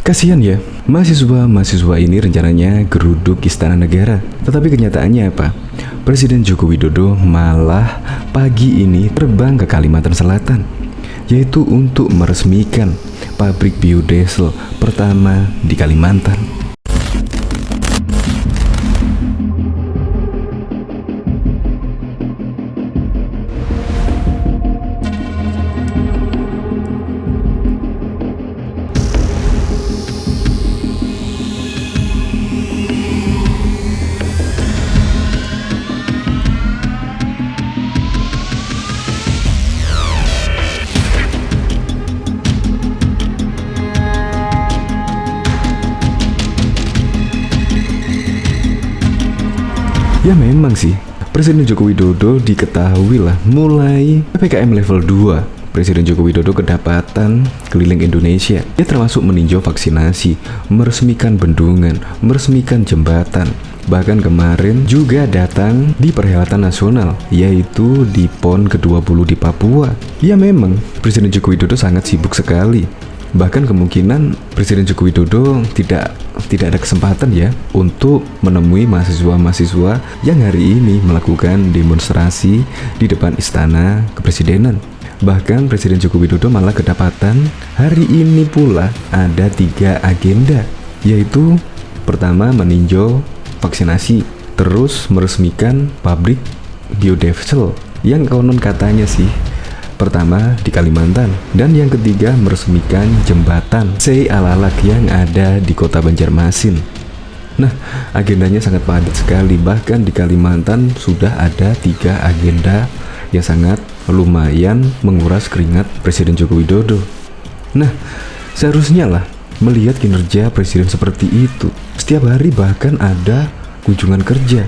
Kasihan ya, mahasiswa ini rencananya geruduk Istana Negara. Tetapi kenyataannya apa? Presiden Joko Widodo malah pagi ini terbang ke Kalimantan Selatan, yaitu untuk meresmikan pabrik biodiesel pertama di Kalimantan. Ya memang sih, Presiden Joko Widodo diketahui lah mulai PPKM level 2. Presiden Joko Widodo kedapatan keliling Indonesia. Dia termasuk meninjau vaksinasi, meresmikan bendungan, meresmikan jembatan. Bahkan kemarin juga datang di perhelatan nasional, yaitu di PON ke-20 di Papua. Ya memang, Presiden Joko Widodo sangat sibuk sekali. Bahkan kemungkinan Presiden Joko Widodo tidak ada kesempatan ya untuk menemui mahasiswa-mahasiswa yang hari ini melakukan demonstrasi di depan Istana Kepresidenan. Bahkan Presiden Joko Widodo malah kedapatan hari ini pula ada 3 agenda, yaitu pertama meninjau vaksinasi, terus meresmikan pabrik biodiesel yang konon katanya sih pertama di Kalimantan, dan yang ketiga meresmikan jembatan Sei Alalak yang ada di kota Banjarmasin. Nah, agendanya sangat padat sekali. Bahkan di Kalimantan sudah ada 3 agenda yang sangat lumayan menguras keringat Presiden Joko Widodo. Nah, seharusnya lah melihat kinerja Presiden seperti itu. Setiap hari bahkan ada kunjungan kerja.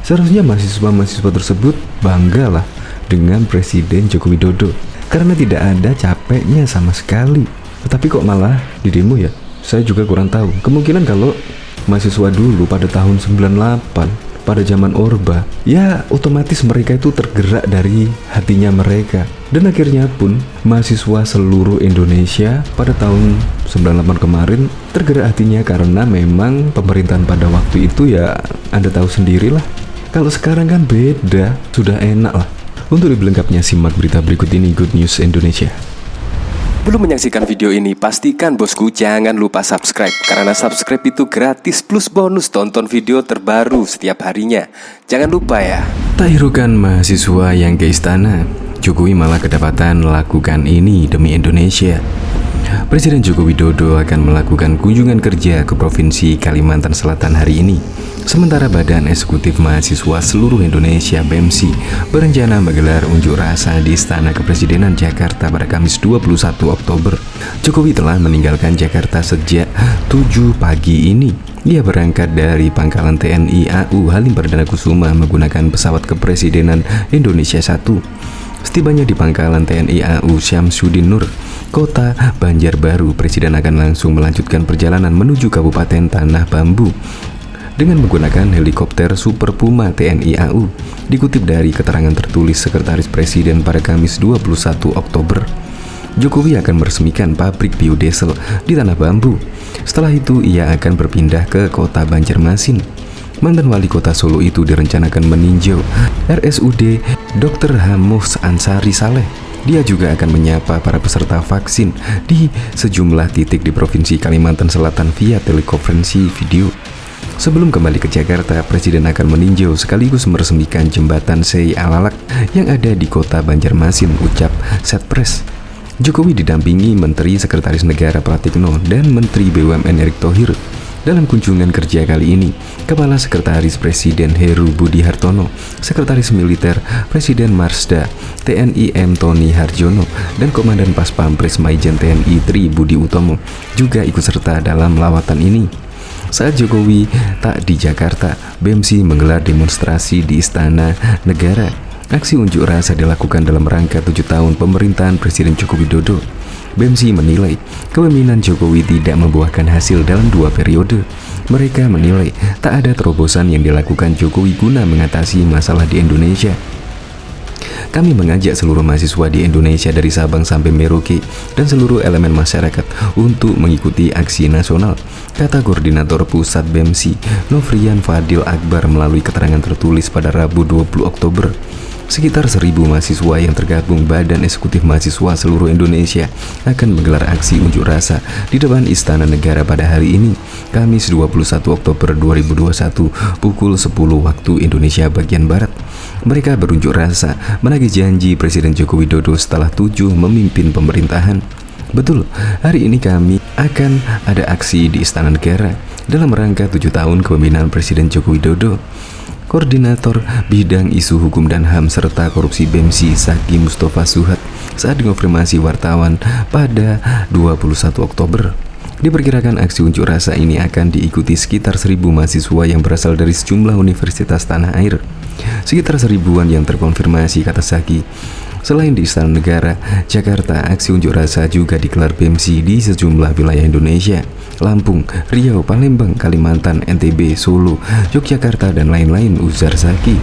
Seharusnya mahasiswa-mahasiswa tersebut bangga lah dengan Presiden Joko Widodo karena tidak ada capeknya sama sekali. Tetapi kok malah di demo ya? Saya juga kurang tahu. Kemungkinan kalau mahasiswa dulu pada tahun 98 pada zaman Orba, ya otomatis mereka itu tergerak dari hatinya mereka. Dan akhirnya pun mahasiswa seluruh Indonesia pada tahun 98 kemarin tergerak hatinya karena memang pemerintahan pada waktu itu ya Anda tahu sendirilah. Kalau sekarang kan beda, sudah enak lah. Untuk lebih lengkapnya simak berita berikut ini Good News Indonesia. Belum menyaksikan video ini, pastikan bosku jangan lupa subscribe. Karena subscribe itu gratis plus bonus tonton video terbaru setiap harinya. Jangan lupa ya. Tak hiraukan mahasiswa yang ke istana, Jokowi malah kedapatan lakukan ini demi Indonesia. Presiden Joko Widodo akan melakukan kunjungan kerja ke Provinsi Kalimantan Selatan hari ini. Sementara Badan Eksekutif Mahasiswa Seluruh Indonesia (BEMSI) berencana menggelar unjuk rasa di Istana Kepresidenan Jakarta pada Kamis 21 Oktober. Jokowi telah meninggalkan Jakarta sejak 7 pagi ini. Ia berangkat dari Pangkalan TNI AU Halim Perdana Kusuma menggunakan pesawat Kepresidenan Indonesia 1. Setibanya di Pangkalan TNI AU Syamsuddin Nur, Kota Banjarbaru, Presiden akan langsung melanjutkan perjalanan menuju Kabupaten Tanah Bambu dengan menggunakan helikopter Super Puma TNI AU. Dikutip dari keterangan tertulis Sekretaris Presiden pada Kamis 21 Oktober, Jokowi akan meresmikan pabrik biodiesel di Tanah Bambu. Setelah itu ia akan berpindah ke Kota Banjarmasin. Mantan Wali Kota Solo itu direncanakan meninjau RSUD Dr. Hamus Ansari Saleh. Dia juga akan menyapa para peserta vaksin di sejumlah titik di Provinsi Kalimantan Selatan via telekonferensi video. Sebelum kembali ke Jakarta, Presiden akan meninjau sekaligus meresmikan jembatan Sei Alalak yang ada di Kota Banjarmasin, ucap Setpres. Jokowi didampingi Menteri Sekretaris Negara Pratikno dan Menteri BUMN Erick Thohir. Dalam kunjungan kerja kali ini, Kepala Sekretaris Presiden Heru Budi Hartono, Sekretaris Militer Presiden Marsda TNI M. Tony Harjono, dan Komandan Pas Pampres Maijen TNI Tri Budi Utomo juga ikut serta dalam lawatan ini. Saat Jokowi tak di Jakarta, BEMSI menggelar demonstrasi di Istana Negara. Aksi unjuk rasa dilakukan dalam rangka 7 tahun pemerintahan Presiden Joko Widodo. BEMSI menilai kepemimpinan Jokowi tidak membuahkan hasil dalam 2 periode. Mereka menilai tak ada terobosan yang dilakukan Jokowi guna mengatasi masalah di Indonesia. Kami mengajak seluruh mahasiswa di Indonesia dari Sabang sampai Merauke dan seluruh elemen masyarakat untuk mengikuti aksi nasional, kata Koordinator Pusat BEMSI, Novrian Fadil Akbar melalui keterangan tertulis pada Rabu 20 Oktober. Sekitar 1.000 mahasiswa yang tergabung Badan Eksekutif Mahasiswa seluruh Indonesia akan menggelar aksi unjuk rasa di depan Istana Negara pada hari ini, Kamis 21 Oktober 2021 pukul 10 waktu Indonesia bagian Barat. Mereka berunjuk rasa menagih janji Presiden Joko Widodo setelah 7 memimpin pemerintahan. Betul, hari ini kami akan ada aksi di Istana Negara dalam rangka 7 tahun kepemimpinan Presiden Joko Widodo. Koordinator Bidang Isu Hukum dan HAM serta Korupsi BEMSI Zaki Mustafa Suhat saat dikonfirmasi wartawan pada 21 Oktober. Diperkirakan aksi unjuk rasa ini akan diikuti sekitar 1.000 mahasiswa yang berasal dari sejumlah universitas tanah air. Sekitar 1.000-an yang terkonfirmasi, kata Zaki. Selain di Istana Negara, Jakarta, aksi unjuk rasa juga digelar BEMSI di sejumlah wilayah Indonesia, Lampung, Riau, Palembang, Kalimantan, NTB, Solo, Yogyakarta, dan lain-lain, ujar Zaki.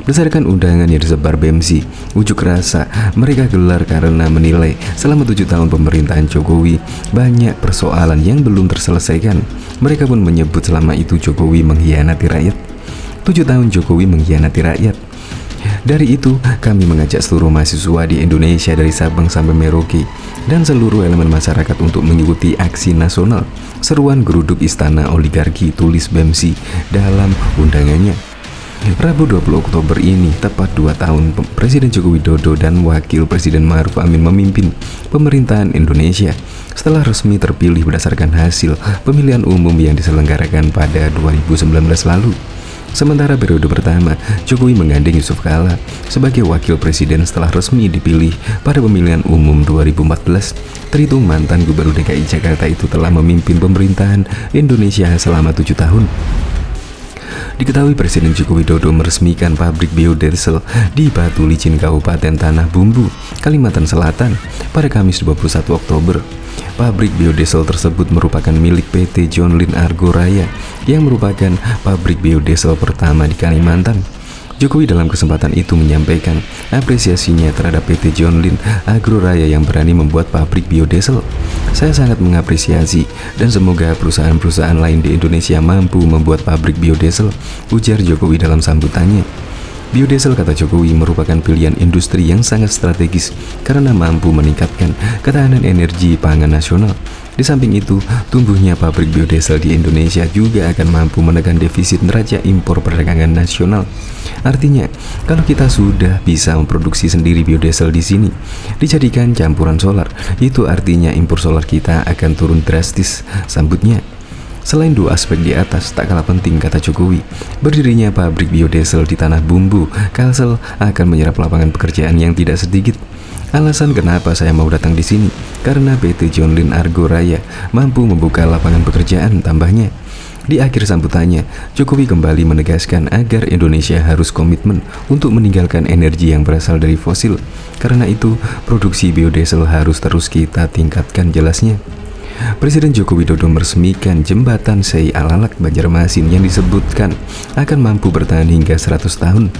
Berdasarkan undangan yang disebar BEMSI, unjuk rasa mereka gelar karena menilai selama 7 tahun pemerintahan Jokowi banyak persoalan yang belum terselesaikan. Mereka pun menyebut selama itu Jokowi mengkhianati rakyat. 7 tahun Jokowi mengkhianati rakyat. Dari itu, kami mengajak seluruh mahasiswa di Indonesia dari Sabang sampai Merauke dan seluruh elemen masyarakat untuk mengikuti aksi nasional. Seruan geruduk Istana Oligarki, tulis BEMSI dalam undangannya. Rabu 20 Oktober ini tepat 2 tahun Presiden Joko Widodo dan Wakil Presiden Ma'ruf Amin memimpin pemerintahan Indonesia setelah resmi terpilih berdasarkan hasil pemilihan umum yang diselenggarakan pada 2019 lalu. Sementara periode pertama, Jokowi menggandeng Yusuf Kala sebagai wakil presiden setelah resmi dipilih pada pemilihan umum 2014. Terhitung mantan Gubernur DKI Jakarta itu telah memimpin pemerintahan Indonesia selama 7 tahun. Diketahui Presiden Joko Widodo meresmikan pabrik biodiesel di Batu Licin, Kabupaten Tanah Bumbu, Kalimantan Selatan pada Kamis 21 Oktober. Pabrik biodiesel tersebut merupakan milik PT John Lynn Argo Raya yang merupakan pabrik biodiesel pertama di Kalimantan. Jokowi dalam kesempatan itu menyampaikan apresiasinya terhadap PT John Lynn Agro Raya yang berani membuat pabrik biodiesel. Saya sangat mengapresiasi dan semoga perusahaan-perusahaan lain di Indonesia mampu membuat pabrik biodiesel, ujar Jokowi dalam sambutannya. Biodiesel, kata Jokowi, merupakan pilihan industri yang sangat strategis karena mampu meningkatkan ketahanan energi pangan nasional. Di samping itu, tumbuhnya pabrik biodiesel di Indonesia juga akan mampu menekan defisit neraca impor perdagangan nasional. Artinya, kalau kita sudah bisa memproduksi sendiri biodiesel di sini, dijadikan campuran solar, itu artinya impor solar kita akan turun drastis, sambutnya. Selain 2 aspek di atas, tak kalah penting, kata Jokowi, berdirinya pabrik biodiesel di Tanah Bumbu, Kalsel, akan menyerap lapangan pekerjaan yang tidak sedikit. Alasan kenapa saya mau datang di sini, karena PT John Lynn Argo Raya mampu membuka lapangan pekerjaan, tambahnya. Di akhir sambutannya, Jokowi kembali menegaskan agar Indonesia harus komitmen untuk meninggalkan energi yang berasal dari fosil. Karena itu, produksi biodiesel harus terus kita tingkatkan, jelasnya. Presiden Joko Widodo meresmikan jembatan Sei Alalak Banjarmasin yang disebutkan akan mampu bertahan hingga 100 tahun.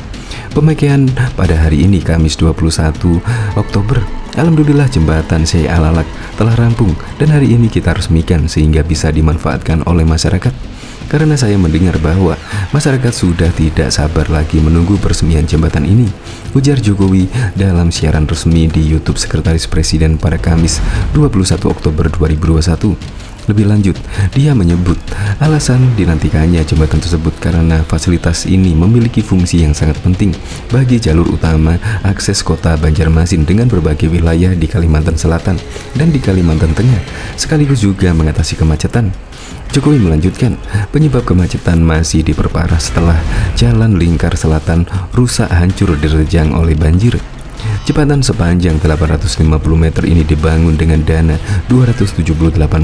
Pemakaian pada hari ini, Kamis 21 Oktober. Alhamdulillah jembatan Sei Alalak telah rampung dan hari ini kita resmikan sehingga bisa dimanfaatkan oleh masyarakat. Karena saya mendengar bahwa masyarakat sudah tidak sabar lagi menunggu peresmian jembatan ini, ujar Jokowi dalam siaran resmi di YouTube Sekretaris Presiden pada Kamis 21 Oktober 2021. Lebih lanjut, dia menyebut alasan dinantikannya jembatan tersebut karena fasilitas ini memiliki fungsi yang sangat penting bagi jalur utama akses kota Banjarmasin dengan berbagai wilayah di Kalimantan Selatan dan di Kalimantan Tengah, sekaligus juga mengatasi kemacetan. Jokowi melanjutkan, penyebab kemacetan masih diperparah setelah jalan lingkar selatan rusak hancur diterjang oleh banjir. Jembatan sepanjang 850 meter ini dibangun dengan dana 278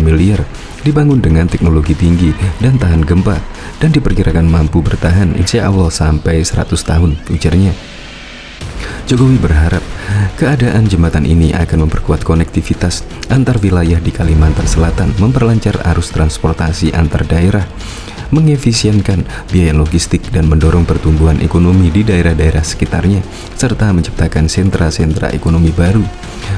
miliar, dibangun dengan teknologi tinggi dan tahan gempa, dan diperkirakan mampu bertahan insya Allah sampai 100 tahun, ujarnya. Jokowi berharap keadaan jembatan ini akan memperkuat konektivitas antar wilayah di Kalimantan Selatan, memperlancar arus transportasi antar daerah, mengefisienkan biaya logistik dan mendorong pertumbuhan ekonomi di daerah-daerah sekitarnya, serta menciptakan sentra-sentra ekonomi baru.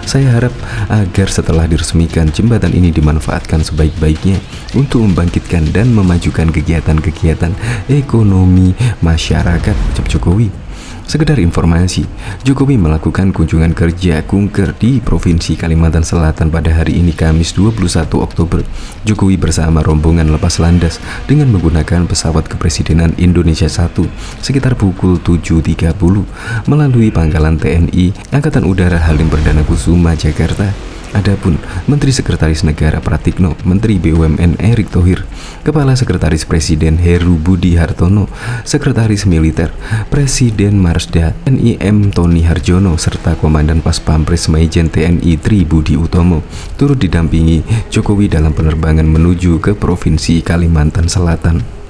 Saya harap agar setelah diresmikan, jembatan ini dimanfaatkan sebaik-baiknya untuk membangkitkan dan memajukan kegiatan-kegiatan ekonomi masyarakat. Ucap Jokowi. Sekedar informasi, Jokowi melakukan kunjungan kerja kunker di Provinsi Kalimantan Selatan pada hari ini Kamis 21 Oktober. Jokowi bersama rombongan lepas landas dengan menggunakan pesawat kepresidenan Indonesia 1 sekitar pukul 7.30 melalui pangkalan TNI Angkatan Udara Halim Perdana Kusuma, Jakarta. Adapun Menteri Sekretaris Negara Pratikno, Menteri BUMN Erick Thohir, Kepala Sekretaris Presiden Heru Budi Hartono, Sekretaris Militer Presiden Marsda TNI M. Tony Harjono, serta Komandan Pas Pampres Maijen TNI Tri Budi Utomo turut didampingi Jokowi dalam penerbangan menuju ke Provinsi Kalimantan Selatan.